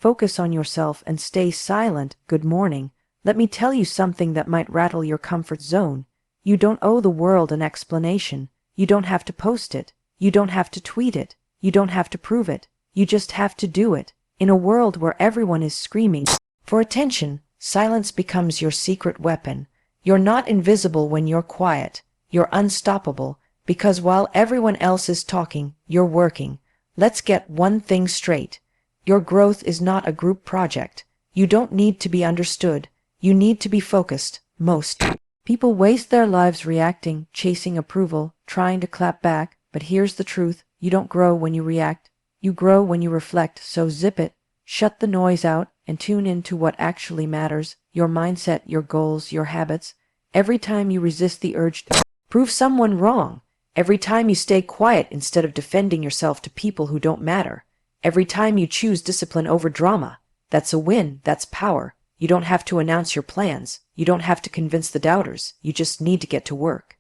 Focus on yourself and stay silent. Good morning. Let me tell you something that might rattle your comfort zone. You don't owe the world an explanation. You don't have to post it. You don't have to tweet it. You don't have to prove it. You just have to do it. In a world where everyone is screaming for attention, silence becomes your secret weapon. You're not invisible when you're quiet. You're unstoppable, because while everyone else is talking, you're working. Let's get one thing straight. Your growth is not a group project. You don't need to be understood. You need to be focused. Most people waste their lives reacting, chasing approval, trying to clap back. But here's the truth. You don't grow when you react. You grow when you reflect. So zip it, shut the noise out, and tune into what actually matters. Your mindset, your goals, your habits. Every time you resist the urge to prove someone wrong, every time you stay quiet instead of defending yourself to people who don't matter, every time you choose discipline over drama, that's a win. That's power. You don't have to announce your plans. You don't have to convince the doubters. You just need to get to work.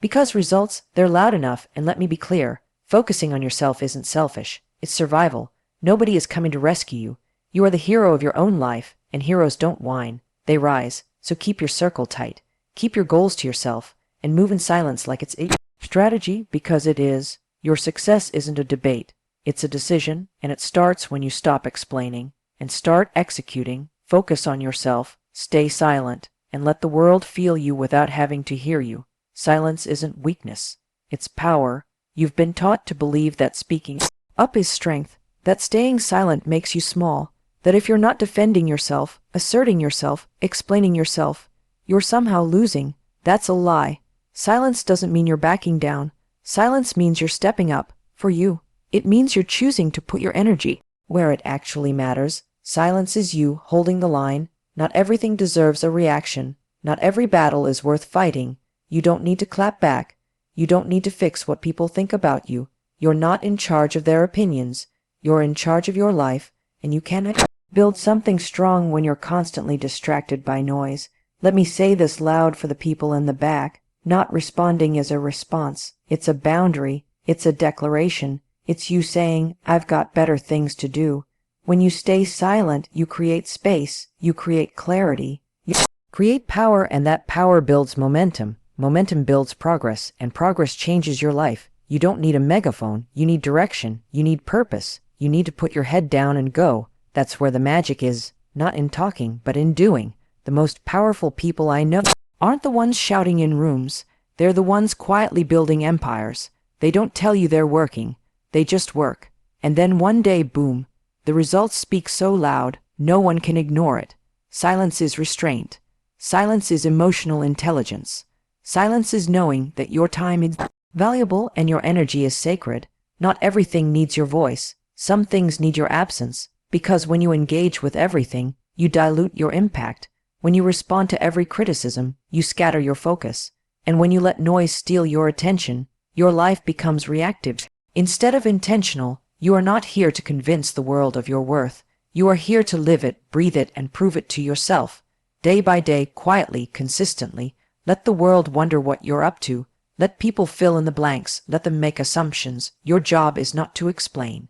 Because results, they're loud enough. And let me be clear, focusing on yourself isn't selfish. It's survival. Nobody is coming to rescue you. You are the hero of your own life, and heroes don't whine. They rise. So keep your circle tight. Keep your goals to yourself, and move in silence like it's a strategy, because it is. Your success isn't a debate. It's a decision, and it starts when you stop explaining and start executing. Focus on yourself, stay silent, and let the world feel you without having to hear you. Silence isn't weakness. It's power. You've been taught to believe that speaking up is strength, that staying silent makes you small, that if you're not defending yourself, asserting yourself, explaining yourself, you're somehow losing. That's a lie. Silence doesn't mean you're backing down. Silence means you're stepping up for you. It means you're choosing to put your energy where it actually matters. Silence is you holding the line. Not everything deserves a reaction. Not every battle is worth fighting. You don't need to clap back. You don't need to fix what people think about you. You're not in charge of their opinions. You're in charge of your life, and you cannot build something strong when you're constantly distracted by noise. Let me say this loud for the people in the back. Not responding is a response. It's a boundary. It's a declaration. It's you saying, I've got better things to do. When you stay silent, you create space. You create clarity. You create power, and that power builds momentum. Momentum builds progress, and progress changes your life. You don't need a megaphone. You need direction. You need purpose. You need to put your head down and go. That's where the magic is. Not in talking, but in doing. The most powerful people I know aren't the ones shouting in rooms. They're the ones quietly building empires. They don't tell you they're working. They just work. And then one day, boom, the results speak so loud, no one can ignore it. Silence is restraint. Silence is emotional intelligence. Silence is knowing that your time is valuable and your energy is sacred. Not everything needs your voice. Some things need your absence, because when you engage with everything, you dilute your impact. When you respond to every criticism, you scatter your focus. And when you let noise steal your attention, your life becomes reactive instead of intentional. You are not here to convince the world of your worth. You are here to live it, breathe it, and prove it to yourself. Day by day, quietly, consistently. Let the world wonder what you're up to. Let people fill in the blanks. Let them make assumptions. Your job is not to explain.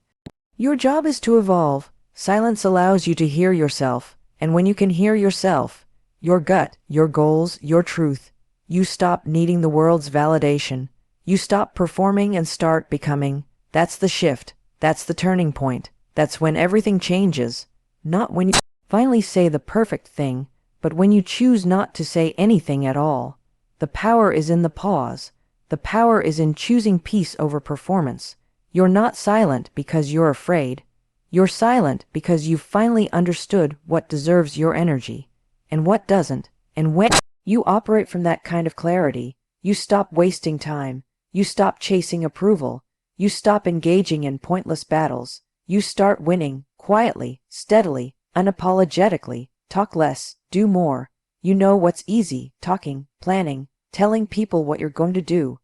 Your job is to evolve. Silence allows you to hear yourself. And when you can hear yourself, your gut, your goals, your truth, you stop needing the world's validation. You stop performing and start becoming. That's the shift. That's the turning point. That's when everything changes. Not when you finally say the perfect thing, but when you choose not to say anything at all. The power is in the pause. The power is in choosing peace over performance. You're not silent because you're afraid. You're silent because you've finally understood what deserves your energy and what doesn't. And when you operate from that kind of clarity, you stop wasting time. You stop chasing approval. You stop engaging in pointless battles. You start winning, quietly, steadily, unapologetically. Talk less, do more. You know what's easy: talking, planning, telling people what you're going to do,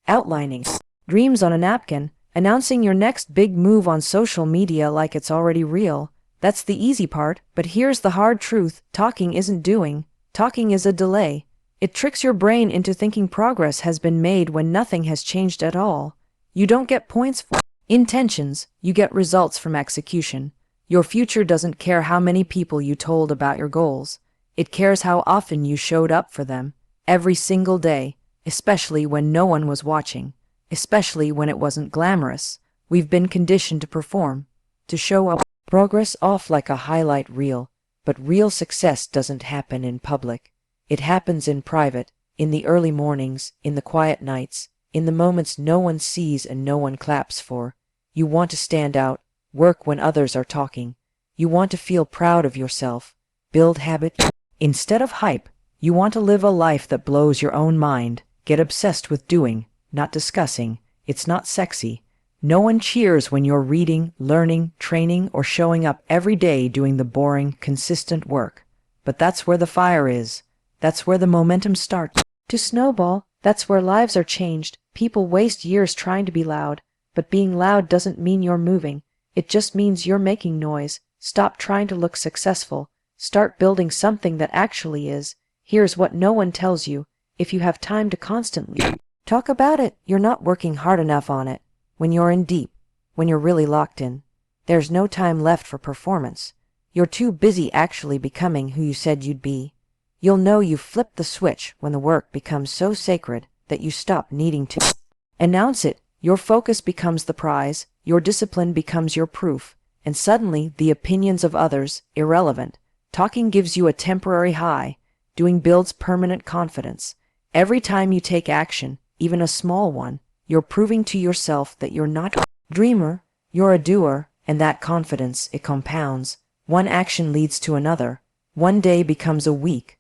outlining dreams on a napkin, announcing your next big move on social media like it's already real. That's the easy part, but here's the hard truth. Talking isn't doing. Talking is a delay. It tricks your brain into thinking progress has been made when nothing has changed at all. You don't get points for intentions, you get results from execution. Your future doesn't care how many people you told about your goals. It cares how often you showed up for them, every single day, especially when no one was watching, especially when it wasn't glamorous. We've been conditioned to perform, to show up, progress off like a highlight reel, but real success doesn't happen in public. It happens in private, in the early mornings, in the quiet nights, in the moments no one sees and no one claps for. You want to stand out, work when others are talking. You want to feel proud of yourself, build habit. Instead of hype, you want to live a life that blows your own mind. Get obsessed with doing, not discussing. It's not sexy. No one cheers when you're reading, learning, training, or showing up every day doing the boring, consistent work. But that's where the fire is. That's where the momentum starts to snowball. That's where lives are changed. People waste years trying to be loud, but being loud doesn't mean you're moving. It just means you're making noise. Stop trying to look successful. Start building something that actually is. Here's what no one tells you. If you have time to constantly talk about it, you're not working hard enough on it. When you're in deep, when you're really locked in, there's no time left for performance. You're too busy actually becoming who you said you'd be. You'll know you've flipped the switch when the work becomes so sacred that you stop needing to announce it. Your focus becomes the prize, your discipline becomes your proof, and suddenly the opinions of others, irrelevant. Talking gives you a temporary high, doing builds permanent confidence. Every time you take action, even a small one, you're proving to yourself that you're not a dreamer, you're a doer, and that confidence, it compounds. One action leads to another. One day becomes a week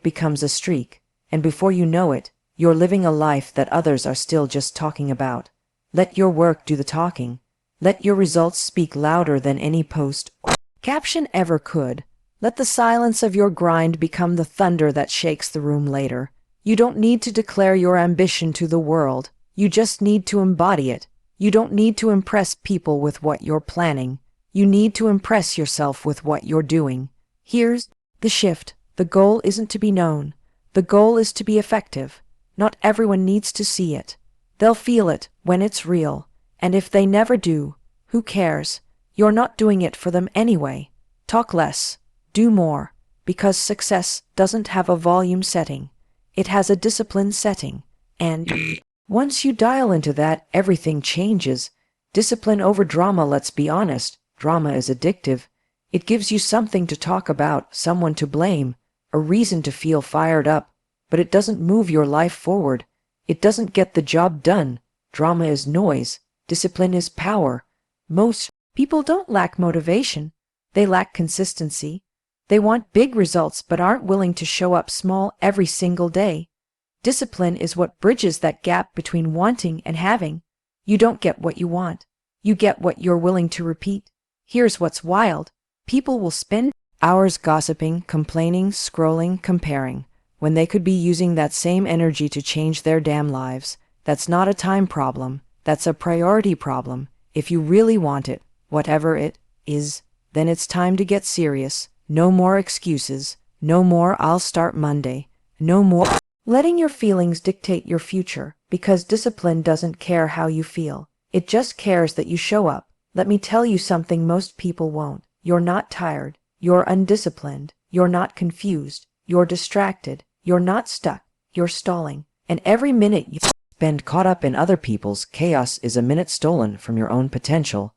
becomes a streak, and before you know it, you're living a life that others are still just talking about. Let your work do the talking. Let your results speak louder than any post or caption ever could. Let the silence of your grind become the thunder that shakes the room later. You don't need to declare your ambition to the world. You just need to embody it. You don't need to impress people with what you're planning. You need to impress yourself with what you're doing. Here's the shift. The goal isn't to be known. The goal is to be effective. Not everyone needs to see it. They'll feel it when it's real. And if they never do, who cares? You're not doing it for them anyway. Talk less. Do more. Because success doesn't have a volume setting. It has a discipline setting. And once you dial into that, everything changes. Discipline over drama, let's be honest. Drama is addictive. It gives you something to talk about, someone to blame, a reason to feel fired up. But it doesn't move your life forward. It doesn't get the job done. Drama is noise. Discipline is power. Most people don't lack motivation. They lack consistency. They want big results but aren't willing to show up small every single day. Discipline is what bridges that gap between wanting and having. You don't get what you want. You get what you're willing to repeat. Here's what's wild. People will spend hours gossiping, complaining, scrolling, comparing, when they could be using that same energy to change their damn lives. That's not a time problem. That's a priority problem. If you really want it, whatever it is, then it's time to get serious. No more excuses. No more "I'll start Monday." No more letting your feelings dictate your future, because discipline doesn't care how you feel. It just cares that you show up. Let me tell you something most people won't. You're not tired. You're undisciplined. You're not confused. You're distracted. You're not stuck. You're stalling. And every minute you spend caught up in other people's chaos is a minute stolen from your own potential.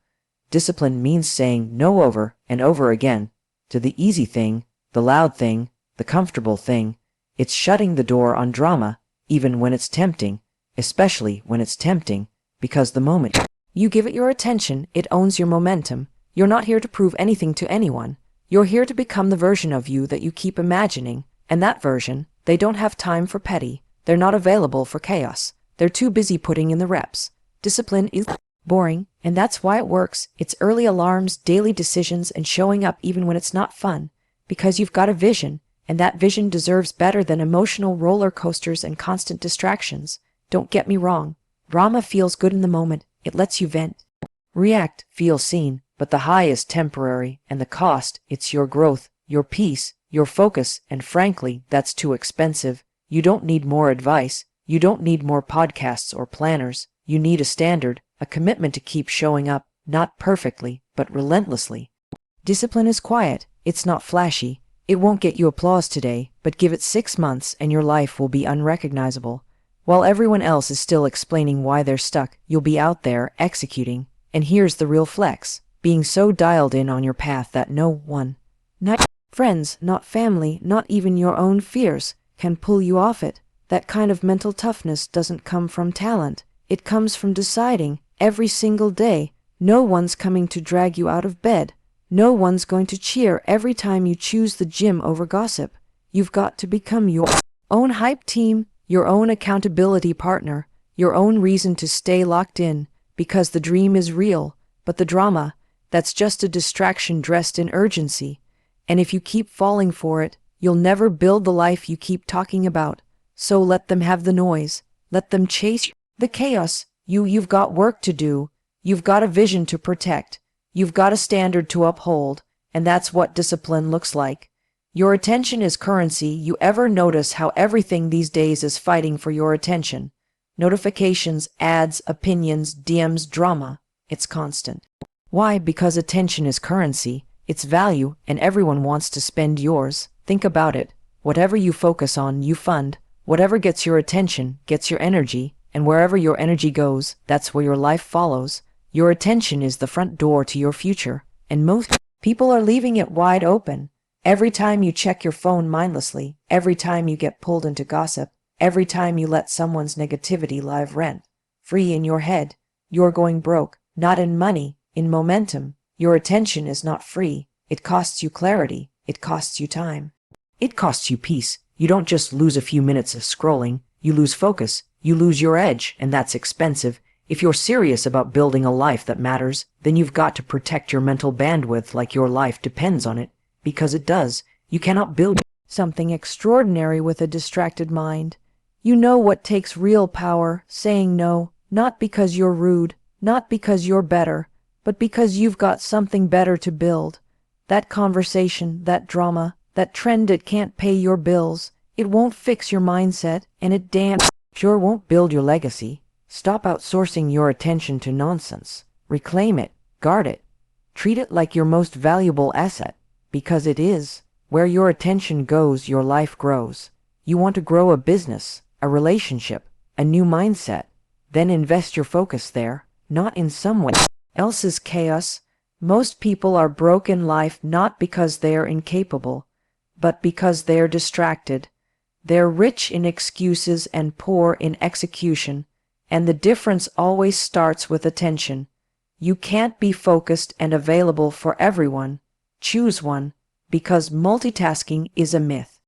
Discipline means saying no over and over again to the easy thing, the loud thing, the comfortable thing. It's shutting the door on drama, even when it's tempting, especially when it's tempting, because the moment you give it your attention, it owns your momentum. You're not here to prove anything to anyone. You're here to become the version of you that you keep imagining, and that version, they don't have time for petty. They're not available for chaos. They're too busy putting in the reps. Discipline is boring, and that's why it works. It's early alarms, daily decisions, and showing up even when it's not fun, because you've got a vision. And that vision deserves better than emotional roller coasters and constant distractions. Don't get me wrong. Drama feels good in the moment. It lets you vent, react, feel seen. But the high is temporary, and the cost, it's your growth, your peace, your focus, and frankly, that's too expensive. You don't need more advice. You don't need more podcasts or planners. You need a standard, a commitment to keep showing up, not perfectly, but relentlessly. Discipline is quiet, it's not flashy. It won't get you applause today, but give it 6 months and your life will be unrecognizable. While everyone else is still explaining why they're stuck, you'll be out there, executing. And here's the real flex: being so dialed in on your path that no one, not friends, not family, not even your own fears, can pull you off it. That kind of mental toughness doesn't come from talent. It comes from deciding, every single day, no one's coming to drag you out of bed. No one's going to cheer every time you choose the gym over gossip. You've got to become your own hype team, your own accountability partner, your own reason to stay locked in, because the dream is real, but the drama, that's just a distraction dressed in urgency. And if you keep falling for it, you'll never build the life you keep talking about. So let them have the noise. Let them chase the chaos. You've got work to do. You've got a vision to protect. You've got a standard to uphold, and that's what discipline looks like. Your attention is currency. You ever notice how everything these days is fighting for your attention? Notifications, ads, opinions, DMs, drama. It's constant. Why? Because attention is currency. It's value, and everyone wants to spend yours. Think about it. Whatever you focus on, you fund. Whatever gets your attention, gets your energy, and wherever your energy goes, that's where your life follows. Your attention is the front door to your future, and most people are leaving it wide open. Every time you check your phone mindlessly, every time you get pulled into gossip, every time you let someone's negativity live rent free in your head, you're going broke, not in money, in momentum. Your attention is not free. It costs you clarity. It costs you time. It costs you peace. You don't just lose a few minutes of scrolling. You lose focus. You lose your edge, and that's expensive. If you're serious about building a life that matters, then you've got to protect your mental bandwidth like your life depends on it, because it does. You cannot build something extraordinary with a distracted mind. You know what takes real power: saying no, not because you're rude, not because you're better, but because you've got something better to build. That conversation, that drama, that trend, it can't pay your bills. It won't fix your mindset, and it damn sure won't build your legacy. Stop outsourcing your attention to nonsense. Reclaim it, guard it, treat it like your most valuable asset, because it is. Where your attention goes, your life grows. You want to grow a business, a relationship, a new mindset, then invest your focus there, not in someone else's chaos. Most people are broke in life not because they are incapable, but because they are distracted. They're rich in excuses and poor in execution. And the difference always starts with attention. You can't be focused and available for everyone. Choose one, because multitasking is a myth.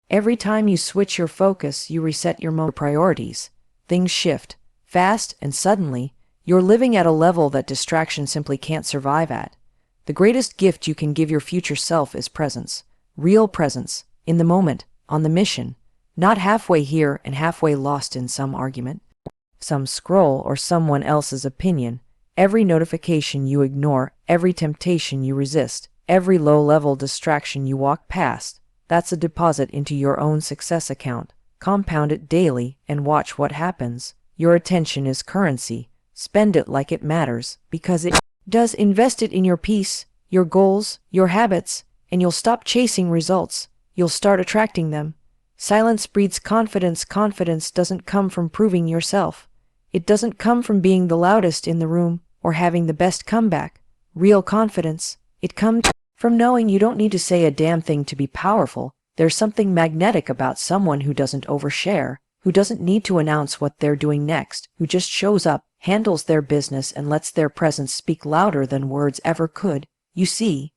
Every time you switch your focus, you reset your priorities. Things shift fast, and suddenly, you're living at a level that distraction simply can't survive at. The greatest gift you can give your future self is presence. Real presence, in the moment, on the mission, not halfway here and halfway lost in some argument, some scroll, or someone else's opinion. Every notification you ignore, every temptation you resist, every low-level distraction you walk past, that's a deposit into your own success account. Compound it daily and watch what happens. Your attention is currency. Spend it like it matters, because it does. Invest it in your peace, your goals, your habits, and you'll stop chasing results. You'll start attracting them. Silence breeds confidence. Confidence doesn't come from proving yourself. It doesn't come from being the loudest in the room or having the best comeback. Real confidence, it comes from knowing you don't need to say a damn thing to be powerful. There's something magnetic about someone who doesn't overshare, who doesn't need to announce what they're doing next, who just shows up, handles their business, and lets their presence speak louder than words ever could. You see,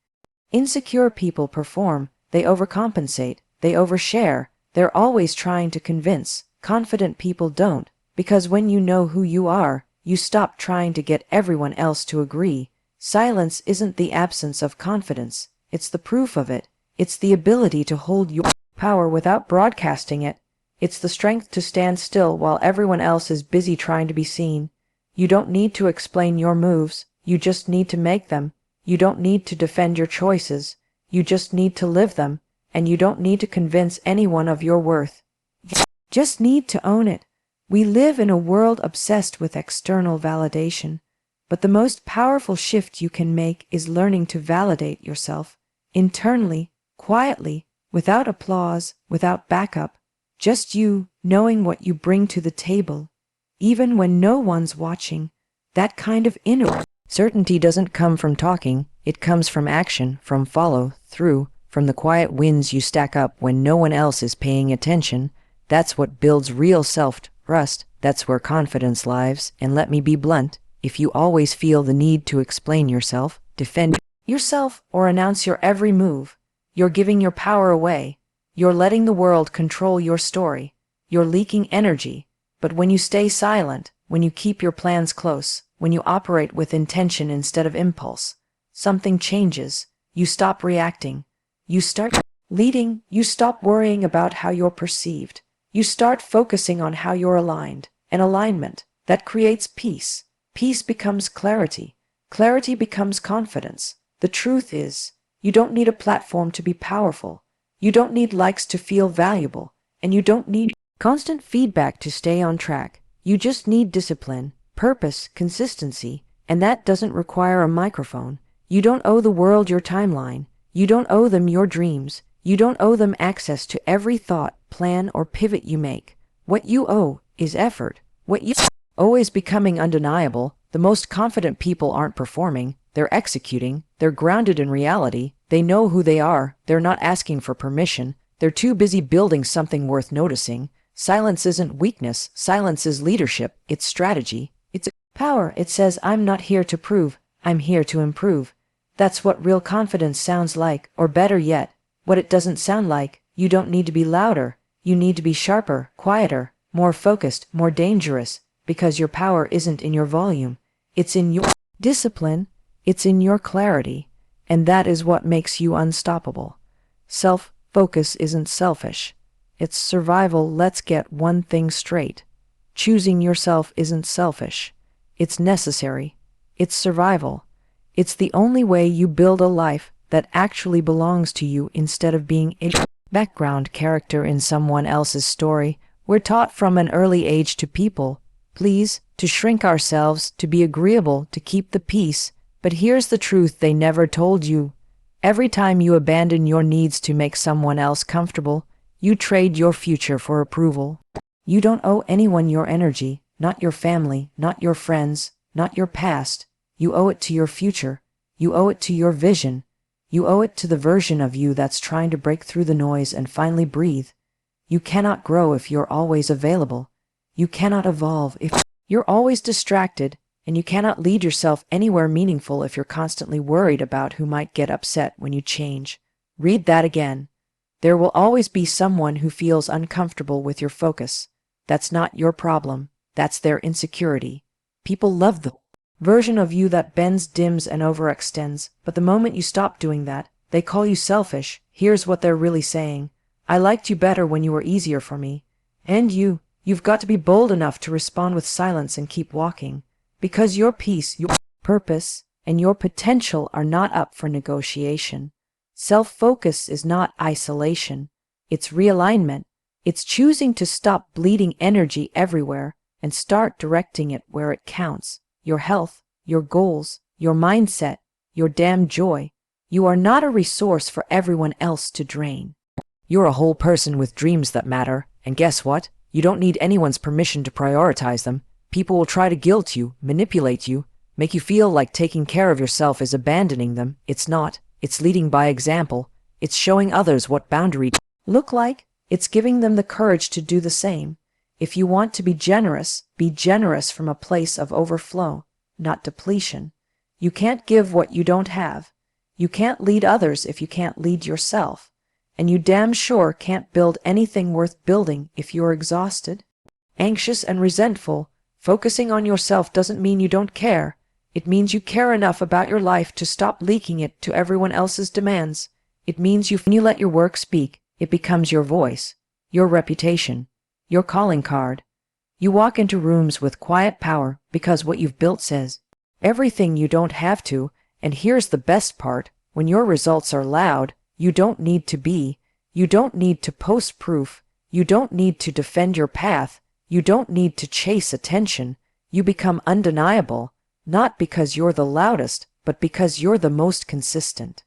insecure people perform. They overcompensate. They overshare. They're always trying to convince. Confident people don't. Because when you know who you are, you stop trying to get everyone else to agree. Silence isn't the absence of confidence. It's the proof of it. It's the ability to hold your power without broadcasting it. It's the strength to stand still while everyone else is busy trying to be seen. You don't need to explain your moves. You just need to make them. You don't need to defend your choices. You just need to live them. And you don't need to convince anyone of your worth. You just need to own it. We live in a world obsessed with external validation. But the most powerful shift you can make is learning to validate yourself internally, quietly, without applause, without backup, just you knowing what you bring to the table, even when no one's watching. That kind of inner certainty doesn't come from talking, it comes from action, from follow through, from the quiet wins you stack up when no one else is paying attention. That's what builds real self-trust. That's where confidence lives. And let me be blunt, if you always feel the need to explain yourself, defend yourself, or announce your every move, you're giving your power away. You're letting the world control your story. You're leaking energy. But when you stay silent, when you keep your plans close, when you operate with intention instead of impulse, something changes. You stop reacting. You start leading. You stop worrying about how you're perceived. You start focusing on how you're aligned. An alignment that creates peace. Peace becomes clarity. Clarity becomes confidence. The truth is, you don't need a platform to be powerful. You don't need likes to feel valuable. And you don't need constant feedback to stay on track. You just need discipline, purpose, consistency, and that doesn't require a microphone. You don't owe the world your timeline. You don't owe them your dreams. You don't owe them access to every thought, plan, or pivot you make. What you owe is effort. What you owe is becoming undeniable. The most confident people aren't performing, they're executing. They're grounded in reality. They know who they are. They're not asking for permission. They're too busy building something worth noticing. Silence isn't weakness. Silence is leadership. It's strategy. It's power. It says, I'm not here to prove. I'm here to improve. That's what real confidence sounds like, or better yet, what it doesn't sound like. You don't need to be louder. You need to be sharper, quieter, more focused, more dangerous, because your power isn't in your volume. It's in your discipline. It's in your clarity. And that is what makes you unstoppable. Self-focus isn't selfish. It's survival. Let's get one thing straight. Choosing yourself isn't selfish. It's necessary. It's survival. It's the only way you build a life that actually belongs to you instead of being a background character in someone else's story. We're taught from an early age to people, please, to shrink ourselves, to be agreeable, to keep the peace. But here's the truth they never told you. Every time you abandon your needs to make someone else comfortable, you trade your future for approval. You don't owe anyone your energy, not your family, not your friends, not your past. You owe it to your future. You owe it to your vision. You owe it to the version of you that's trying to break through the noise and finally breathe. You cannot grow if you're always available. You cannot evolve if you're always distracted, and you cannot lead yourself anywhere meaningful if you're constantly worried about who might get upset when you change. Read that again. There will always be someone who feels uncomfortable with your focus. That's not your problem. That's their insecurity. People love the version of you that bends, dims, and overextends, but the moment you stop doing that, they call you selfish. Here's what they're really saying. I liked you better when you were easier for me. And you've got to be bold enough to respond with silence and keep walking. Because your peace, your purpose, and your potential are not up for negotiation. Self-focus is not isolation. It's realignment. It's choosing to stop bleeding energy everywhere and start directing it where it counts. Your health, your goals, your mindset, your damn joy. You are not a resource for everyone else to drain. You're a whole person with dreams that matter, and guess what? You don't need anyone's permission to prioritize them. People will try to guilt you, manipulate you, make you feel like taking care of yourself is abandoning them. It's not. It's leading by example. It's showing others what boundaries look like. It's giving them the courage to do the same. If you want to be generous from a place of overflow, not depletion. You can't give what you don't have. You can't lead others if you can't lead yourself. And you damn sure can't build anything worth building if you're exhausted, anxious, and resentful. Focusing on yourself doesn't mean you don't care. It means you care enough about your life to stop leaking it to everyone else's demands. It means when you let your work speak, it becomes your voice, your reputation, your calling card. You walk into rooms with quiet power because what you've built says everything you don't have to. And here's the best part. When your results are loud, you don't need to be. You don't need to post proof. You don't need to defend your path. You don't need to chase attention. You become undeniable. Not because you're the loudest, but because you're the most consistent.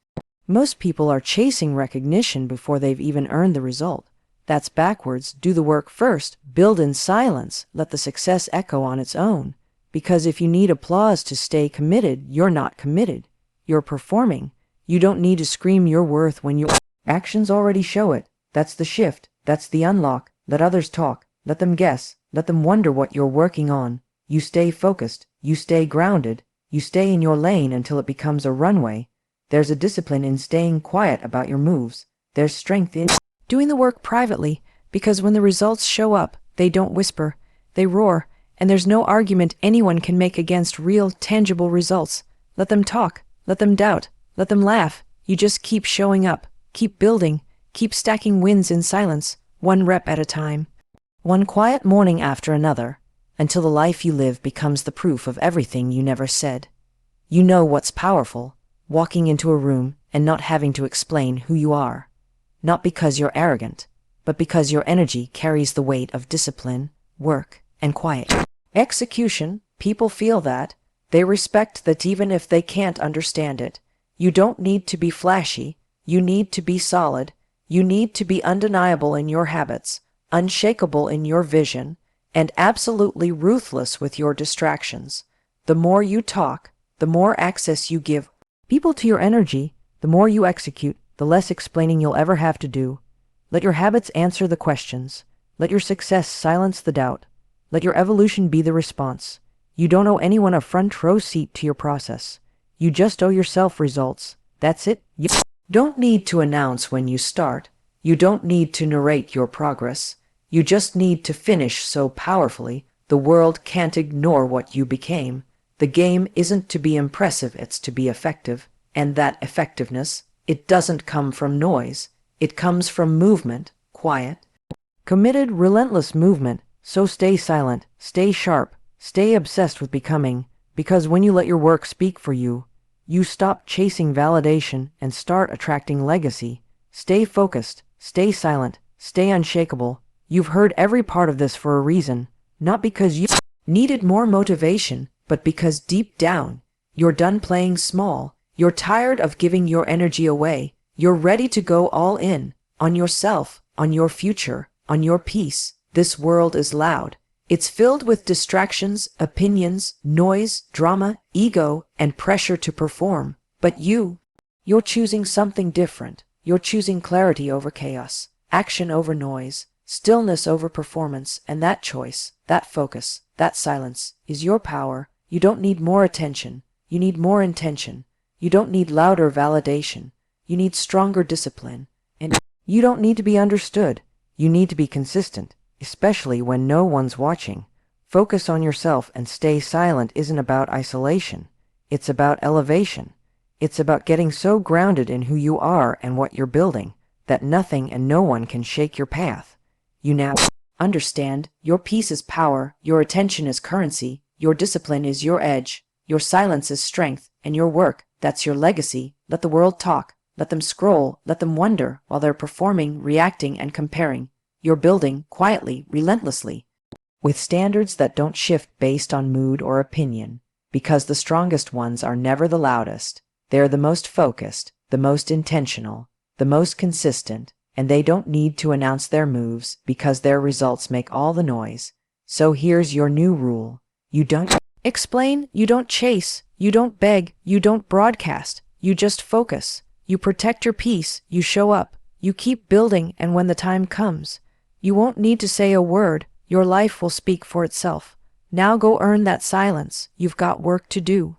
Most people are chasing recognition before they've even earned the result. That's backwards. Do the work first, build in silence, let the success echo on its own. Because if you need applause to stay committed, you're not committed. You're performing. You don't need to scream your worth when your actions already show it. That's the shift. That's the unlock. Let others talk. Let them guess. Let them wonder what you're working on. You stay focused. You stay grounded. You stay in your lane until it becomes a runway. There's a discipline in staying quiet about your moves. There's strength in doing the work privately, because when the results show up, they don't whisper, they roar, and there's no argument anyone can make against real, tangible results. Let them talk, let them doubt, let them laugh. You just keep showing up, keep building, keep stacking wins in silence, one rep at a time, one quiet morning after another, until the life you live becomes the proof of everything you never said. You know what's powerful, walking into a room and not having to explain who you are. Not because you're arrogant, but because your energy carries the weight of discipline, work, and quiet execution. People feel that. They respect that even if they can't understand it. You don't need to be flashy. You need to be solid. You need to be undeniable in your habits, unshakable in your vision, and absolutely ruthless with your distractions. The more you talk, the more access you give people to your energy, the more you execute, the less explaining you'll ever have to do. Let your habits answer the questions. Let your success silence the doubt. Let your evolution be the response. You don't owe anyone a front row seat to your process. You just owe yourself results. That's it. You don't need to announce when you start. You don't need to narrate your progress. You just need to finish so powerfully the world can't ignore what you became. The game isn't to be impressive, it's to be effective. And that effectiveness, it doesn't come from noise. It comes from movement, quiet, committed, relentless movement. So stay silent, stay sharp, stay obsessed with becoming, because when you let your work speak for you, you stop chasing validation and start attracting legacy. Stay focused, stay silent, stay unshakable. You've heard every part of this for a reason, not because you needed more motivation, but because deep down, you're done playing small. You're tired of giving your energy away. You're ready to go all in, on yourself, on your future, on your peace. This world is loud. It's filled with distractions, opinions, noise, drama, ego, and pressure to perform. But you're choosing something different. You're choosing clarity over chaos, action over noise, stillness over performance, and that choice, that focus, that silence is your power. You don't need more attention. You need more intention. You don't need louder validation. You need stronger discipline. And you don't need to be understood. You need to be consistent, especially when no one's watching. Focus on yourself and stay silent isn't about isolation. It's about elevation. It's about getting so grounded in who you are and what you're building that nothing and no one can shake your path. You now understand your peace is power, your attention is currency, your discipline is your edge, your silence is strength, and your work, that's your legacy. Let the world talk. Let them scroll. Let them wonder while they're performing, reacting, and comparing. You're building quietly, relentlessly, with standards that don't shift based on mood or opinion, because the strongest ones are never the loudest. They're the most focused, the most intentional, the most consistent, and they don't need to announce their moves because their results make all the noise. So here's your new rule. You don't explain, you don't chase, you don't beg, you don't broadcast, you just focus. You protect your peace, you show up, you keep building, and when the time comes, you won't need to say a word. Your life will speak for itself. Now go earn that silence. You've got work to do.